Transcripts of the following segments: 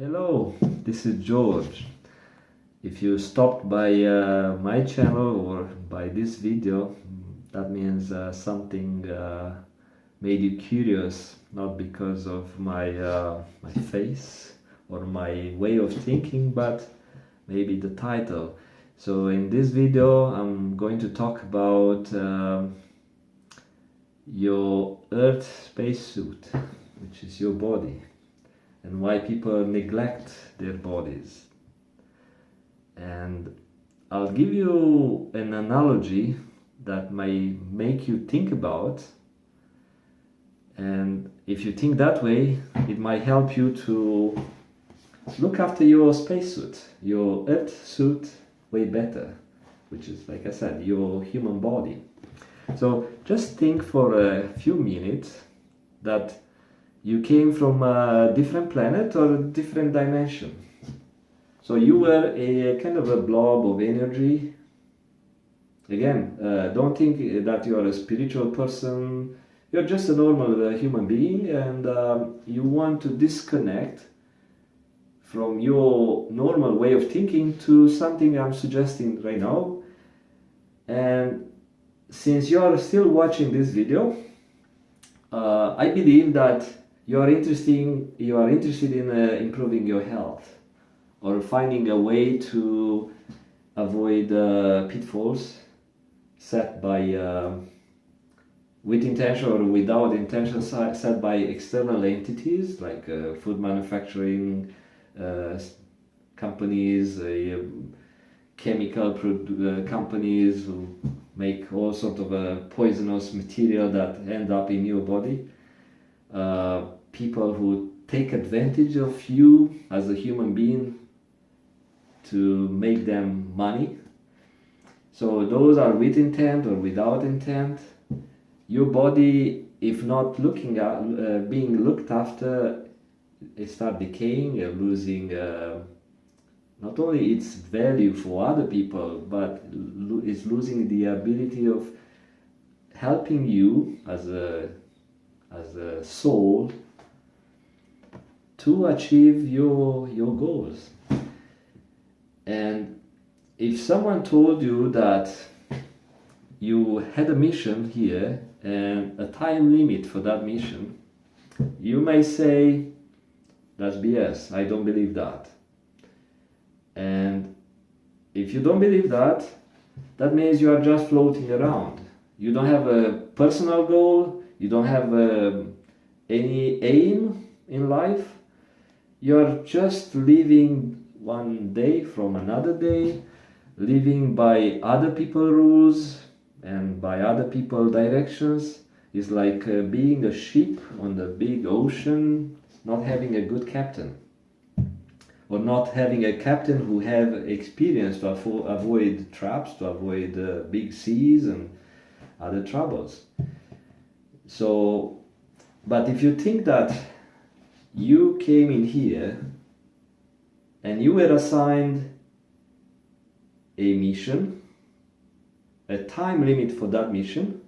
Hello, this is George. If you stopped by my channel or by this video, that means something made you curious, not because of my face or my way of thinking, but maybe the title. So in this video, I'm going to talk about your Earth spacesuit, which is your body, and why people neglect their bodies. And I'll give you an analogy that may make you think about, and if you think that way, it might help you to look after your spacesuit, your Earth suit, way better, which is, like I said, your human body. So just think for a few minutes that you came from a different planet or a different dimension. So you were a kind of a blob of energy. Again, don't think that you are a spiritual person. You're just a normal human being, and you want to disconnect from your normal way of thinking to something I'm suggesting right now. And since you are still watching this video, I believe that you are interested in improving your health, or finding a way to avoid pitfalls set by with intention or without intention set by external entities like food manufacturing companies, chemical companies who make all sort of poisonous material that end up in your body. People who take advantage of you as a human being to make them money. So those are with intent or without intent. Your body, if not being looked after, it starts decaying and losing not only its value for other people, but it's losing the ability of helping you as a soul to achieve your goals. And if someone told you that you had a mission here and a time limit for that mission, you may say, that's BS, I don't believe that. And if you don't believe that, that means you are just floating around. You don't have a personal goal, you don't have any aim in life. You're just living one day from another day, living by other people's rules and by other people's directions. It's like being a ship on the big ocean, not having a good captain, or not having a captain who have experience to avoid traps, to avoid big seas and other troubles. So, but if you think that you came in here and you were assigned a mission, a time limit for that mission,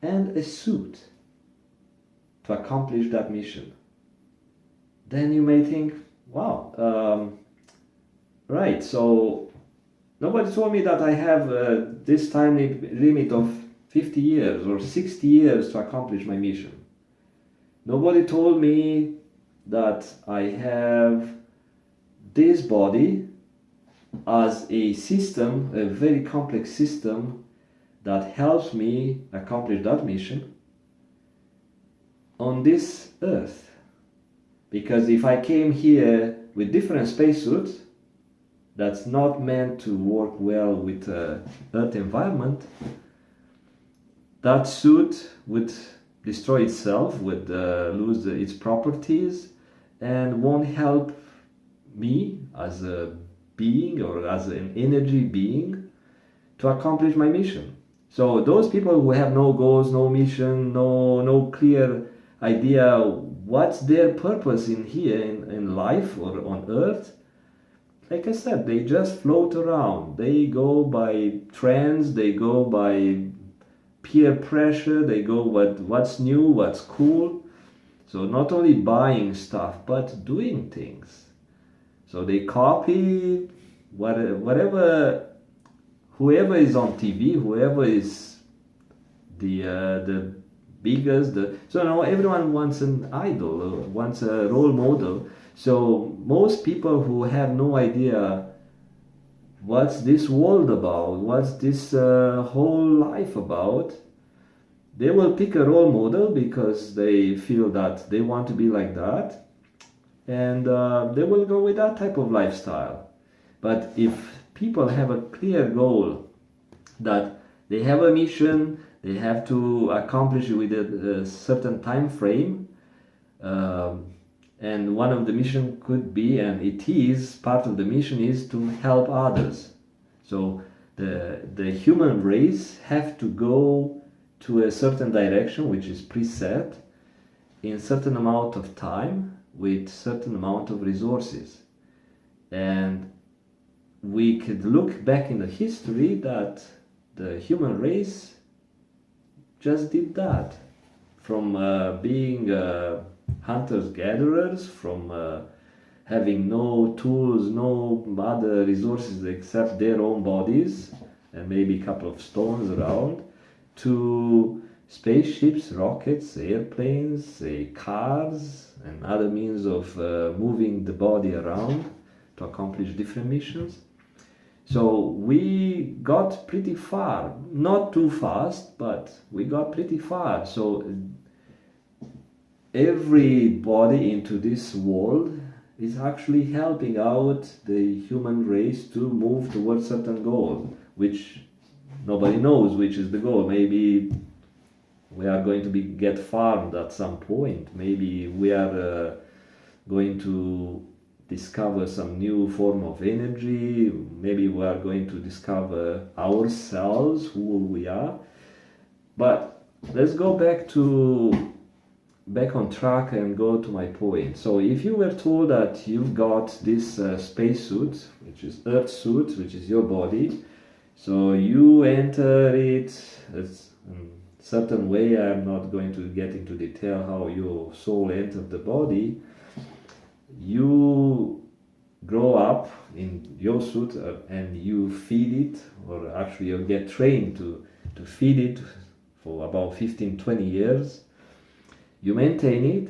and a suit to accomplish that mission, then you may think, wow, right, so nobody told me that I have this time limit of 50 years or 60 years to accomplish my mission. Nobody told me that I have this body as a system, a very complex system that helps me accomplish that mission on this earth. Because if I came here with different spacesuits that's not meant to work well with Earth environment, that suit would destroy itself, would lose its properties, and won't help me as a being or as an energy being to accomplish my mission. So those people who have no goals, no mission, no clear idea what's their purpose in here in life or on earth, like I said, they just float around. They go by trends, they go by peer pressure, they go what's new, what's cool. So not only buying stuff, but doing things. So they copy whatever, whoever is on TV, whoever is the biggest. So now everyone wants an idol, or wants a role model. So most people who have no idea what's this world about, what's this whole life about, they will pick a role model because they feel that they want to be like that, and they will go with that type of lifestyle. But if people have a clear goal, that they have a mission, they have to accomplish it with a certain time frame, and one of the mission could be, and it is part of the mission, is to help others. So the human race have to go to a certain direction which is preset in certain amount of time with certain amount of resources. And we could look back in the history that the human race just did that, from being hunters-gatherers, from having no tools, no other resources except their own bodies and maybe a couple of stones around, to spaceships, rockets, airplanes, cars, and other means of moving the body around to accomplish different missions. So we got pretty far, not too fast, but we got pretty far. So everybody into this world is actually helping out the human race to move towards certain goal, which nobody knows which is the goal. Maybe we are going to get farmed at some point. Maybe we are going to discover some new form of energy. Maybe we are going to discover ourselves, who we are. But let's go back on track and go to my point. So if you were told that you've got this space suit, which is Earth suit, which is your body, so you enter it a certain way. I'm not going to get into detail how your soul entered the body. You grow up in your suit and you feed it, or actually you get trained to feed it for about 15-20 years. You maintain it,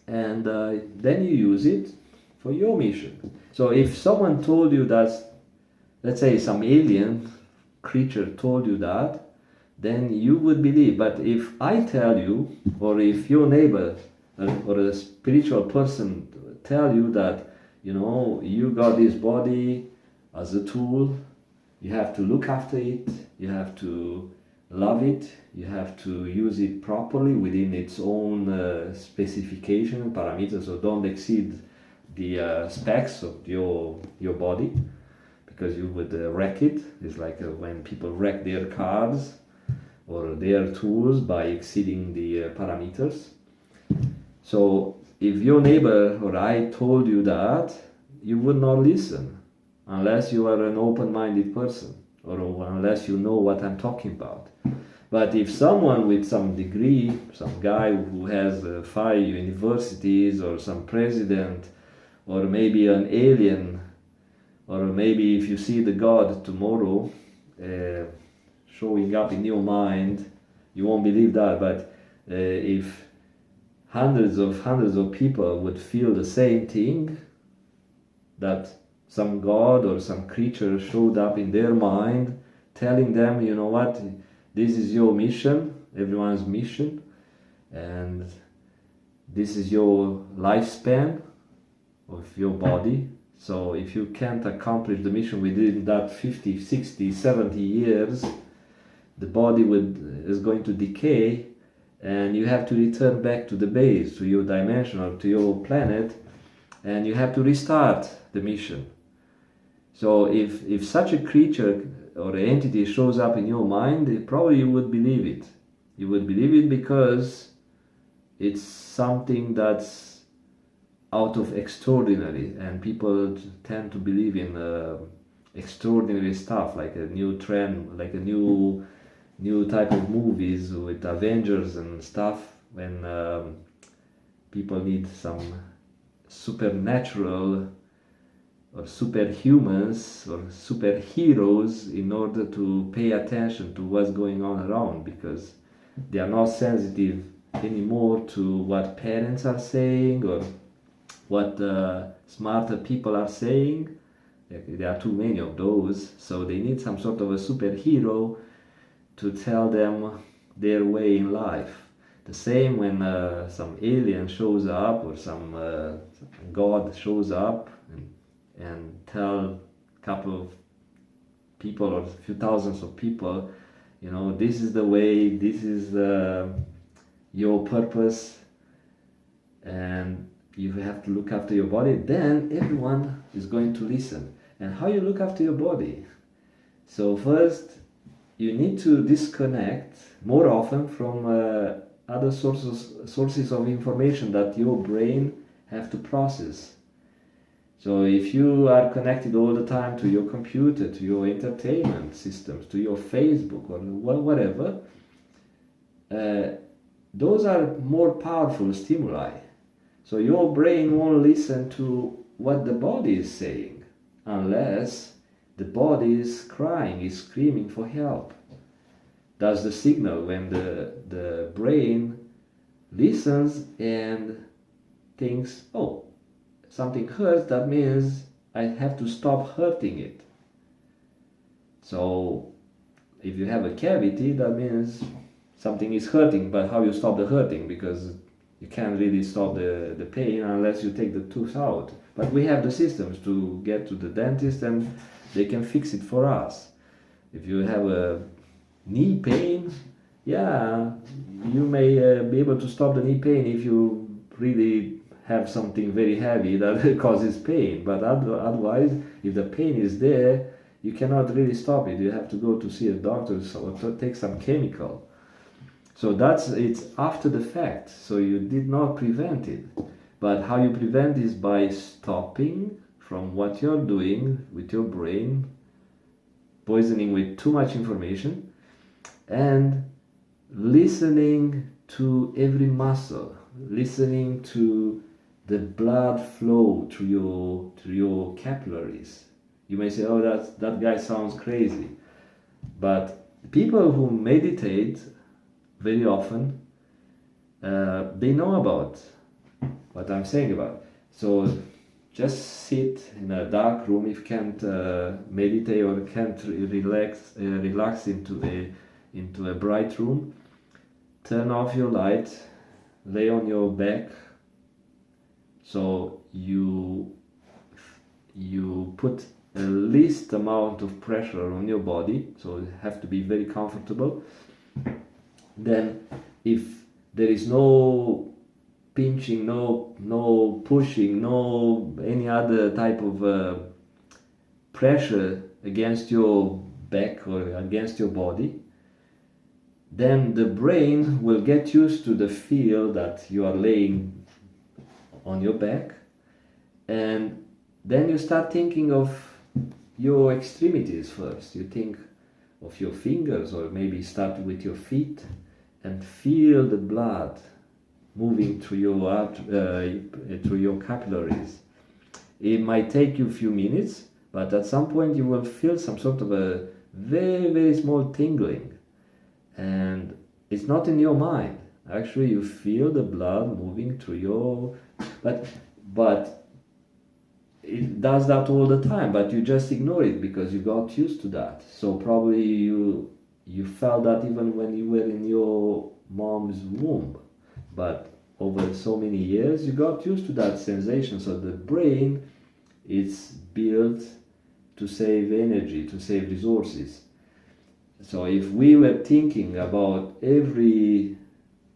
and then you use it for your mission. So if someone told you that, let's say some alien creature told you that, then you would believe. But if I tell you, or if your neighbor or a spiritual person tell you that, you got this body as a tool, you have to look after it, you have to love it, you have to use it properly within its own specification parameters, so don't exceed the specs of your body, because you would wreck it. It's like when people wreck their cars or their tools by exceeding the parameters. So if your neighbor or I told you that, you would not listen unless you are an open-minded person, or unless you know what I'm talking about. But if someone with some degree, some guy who has 5 universities, or some president, or maybe an alien, or maybe if you see the God tomorrow showing up in your mind, you won't believe that. But if hundreds of people would feel the same thing, that some God or some creature showed up in their mind telling them, you know what, this is your mission, everyone's mission, and this is your lifespan of your body. So if you can't accomplish the mission within that 50, 60, 70 years, the body is going to decay, and you have to return back to the base, to your dimension, or to your planet, and you have to restart the mission. So if such a creature or entity shows up in your mind, probably you would believe it. You would believe it because it's something that's out of extraordinary, and people tend to believe in extraordinary stuff, like a new trend, like a new type of movies with Avengers and stuff, when people need some supernatural or superhumans or superheroes in order to pay attention to what's going on around, because they are not sensitive anymore to what parents are saying or what smarter people are saying. There are too many of those, so they need some sort of a superhero to tell them their way in life. The same when some alien shows up or some god shows up and tell a couple of people or a few thousands of people, you know, this is the way, this is your purpose, and you have to look after your body, then everyone is going to listen. And how you look after your body? So first, you need to disconnect more often from other sources of information that your brain have to process. So if you are connected all the time to your computer, to your entertainment systems, to your Facebook or whatever, those are more powerful stimuli. So your brain won't listen to what the body is saying unless the body is crying, is screaming for help. That's the signal when the brain listens and thinks, oh, something hurts, that means I have to stop hurting it. So if you have a cavity, that means something is hurting, but how you stop the hurting? Because you can't really stop the pain unless you take the tooth out. But we have the systems to get to the dentist and they can fix it for us. If you have a knee pain, yeah, you may be able to stop the knee pain if you really have something very heavy that causes pain. But otherwise, if the pain is there, you cannot really stop it. You have to go to see a doctor or to take some chemical. So it's after the fact, so you did not prevent it. But how you prevent is by stopping from what you're doing with your brain, poisoning with too much information, and listening to every muscle, listening to the blood flow through your capillaries. You may say, oh, that guy sounds crazy. But people who meditate very often, they know about what I'm saying about. So just sit in a dark room if you can't meditate or can't relax into a bright room. Turn off your light, lay on your back. So you put a least amount of pressure on your body, so you have to be very comfortable. Then if there is no pinching, no pushing, no any other type of pressure against your back or against your body, then the brain will get used to the feel that you are laying on your back, and then you start thinking of your extremities first. You think of your fingers, or maybe start with your feet and feel the blood moving through your capillaries. It might take you a few minutes, but at some point you will feel some sort of a very, very small tingling, and it's not in your mind. Actually, you feel the blood moving through your, but it does that all the time, but you just ignore it because you got used to that. So probably you felt that even when you were in your mom's womb, but over so many years you got used to that sensation. So the brain is built to save energy, to save resources. So if we were thinking about every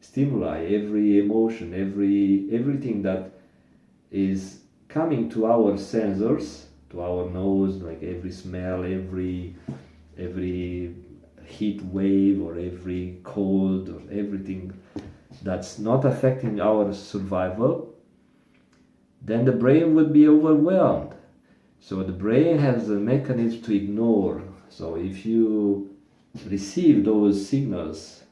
stimuli, every emotion, everything that is coming to our sensors, to our nose, like every smell, every heat wave or every cold or everything that's not affecting our survival, then the brain would be overwhelmed. So the brain has a mechanism to ignore. So if you receive those signals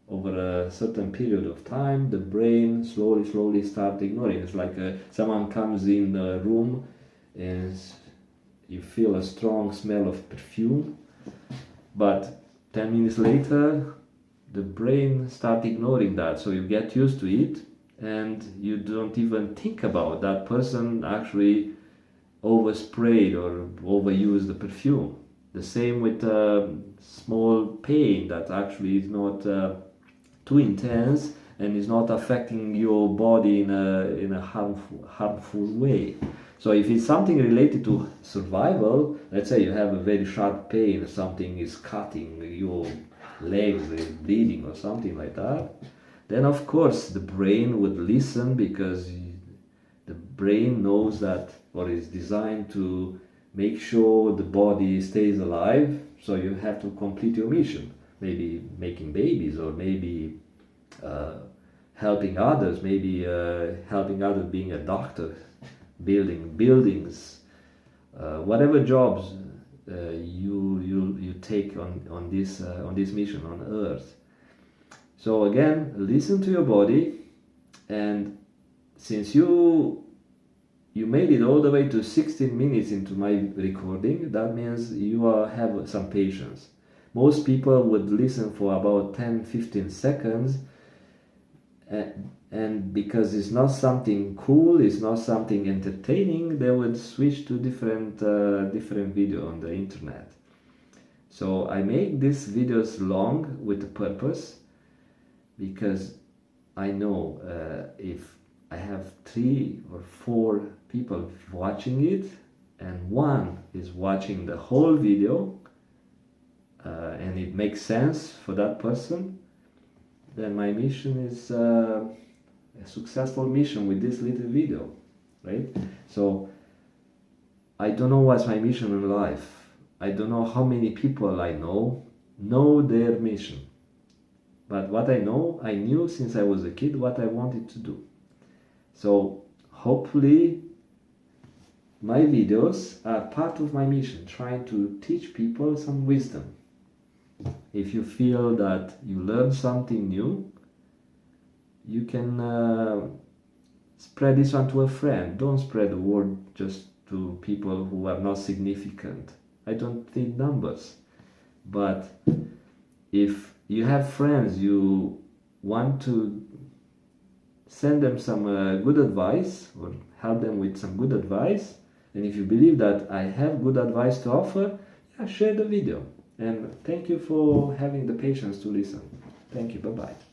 over a certain period of time, the brain slowly starts ignoring. It's like someone comes in the room and you feel a strong smell of perfume, but 10 minutes later the brain starts ignoring that, so you get used to it and you don't even think about that person actually oversprayed or overused the perfume. The same with small pain that actually is not too intense and is not affecting your body in a harmful way. So if it's something related to survival, let's say you have a very sharp pain, something is cutting your legs, is bleeding or something like that, then of course the brain would listen, because the brain knows that, or is designed to make sure the body stays alive, so you have to complete your mission. Maybe making babies, or maybe helping others, maybe helping others, being a doctor, building buildings, whatever jobs you take on this mission on Earth. So again, listen to your body, and since you made it all the way to 16 minutes into my recording, that means you have some patience. Most people would listen for about 10-15 seconds, and because it's not something cool, it's not something entertaining, they would switch to different video on the internet. So I make these videos long with a purpose, because I know if I have 3 or 4 people watching it, and one is watching the whole video, and it makes sense for that person, then my mission is a successful mission with this little video, right? So I don't know what's my mission in life. I don't know how many people I know their mission. But what I know, I knew since I was a kid what I wanted to do. So hopefully my videos are part of my mission, trying to teach people some wisdom. If you feel that you learned something new, you can spread this one to a friend. Don't spread the word just to people who are not significant. I don't think numbers. But if you have friends, you want to send them some good advice, or help them with some good advice, and if you believe that I have good advice to offer, yeah, share the video. And thank you for having the patience to listen. Thank you. Bye-bye.